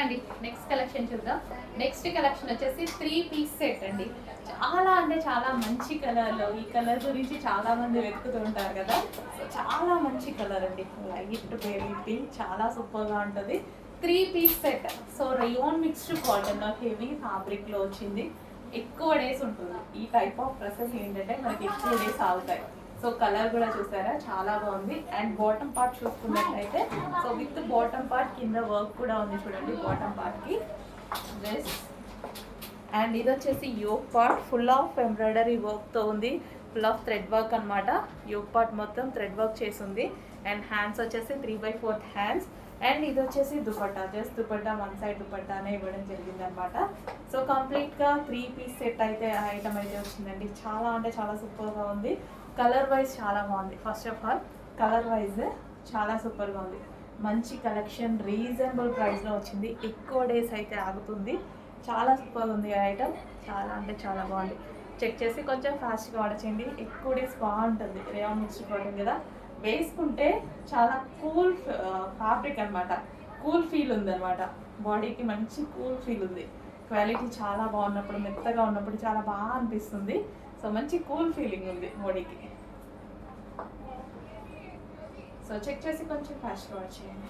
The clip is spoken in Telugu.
అండి నెక్స్ట్ కలెక్షన్ చూద్దాం. నెక్స్ట్ కలెక్షన్ వచ్చేసి 3 పీస్ సెట్ అండి. చాలా అంటే చాలా మంచి కలర్లో, ఈ కలర్ గురించి చాలా మంది వెతుకుతూ ఉంటారు కదా. సో చాలా మంచి కలర్ అండి, లైట్ బేబీ పింక్, చాలా సూపర్గా ఉంటుంది. 3 piece set. So rayon mixed cotton heavy ఫ్యాబ్రిక్లో వచ్చింది. ఎక్కువ డేస్ ఉంటుంది. ఈ టైప్ ఆఫ్ డ్రెస్సెస్ ఏంటంటే మనకి ఎక్కువ డేస్ ఆగుతాయి. సో కలర్ కూడా చూసారా చాలా బాగుంది. అండ్ బాటమ్ పార్ట్ చూసుకున్నట్లయితే సో విత్ బాటమ్ పార్ట్ కింద వర్క్ కూడా ఉంది చూడండి. బాటమ్ పార్ట్కి డ్రెస్ అండ్ ఇది వచ్చేసి yoke part full of embroidery వర్క్తో ఉంది. ఫుల్ ఆఫ్ థ్రెడ్ వర్క్ అనమాట. యోక్ పార్ట్ మొత్తం థ్రెడ్ వర్క్ చేసింది. అండ్ హ్యాండ్స్ వచ్చేసి 3/4 హ్యాండ్స్. అండ్ ఇది వచ్చేసి dupatta, just dupatta one side దుపట్టానే ఇవ్వడం జరిగింది అనమాట. సో కంప్లీట్గా 3 పీస్ సెట్ అయితే ఐటమ్ అయితే వచ్చిందండి. చాలా అంటే చాలా సూపర్గా ఉంది. కలర్ వైజ్ చాలా బాగుంది. First of all colour wise చాలా సూపర్గా ఉంది. మంచి కలెక్షన్, రీజనబుల్ ప్రైస్లో వచ్చింది. ఎక్కువ డేస్ అయితే ఆగుతుంది. చాలా సూపర్గా ఉంది ఐటమ్. చాలా అంటే చాలా బాగుంది. చెక్ చేసి కొంచెం ఫాస్ట్గా ఆర్డర్ చేయండి. ఎక్కువ డేస్ బాగుంటుంది. రేయాన్ మిక్స్డ్ కాటన్ కదా, వేసుకుంటే చాలా కూల్ ఫ్యాబ్రిక్ అనమాట. కూల్ ఫీల్ ఉంది అనమాట. బాడీకి మంచి కూల్ ఫీల్ ఉంది. క్వాలిటీ చాలా బాగున్నప్పుడు, మెత్తగా ఉన్నప్పుడు చాలా బాగా అనిపిస్తుంది. సో మంచి కూల్ ఫీలింగ్ ఉంది బాడీకి. సో చెక్ చేసి కొంచెం ఫాస్ట్గా వాచ్ చేయండి.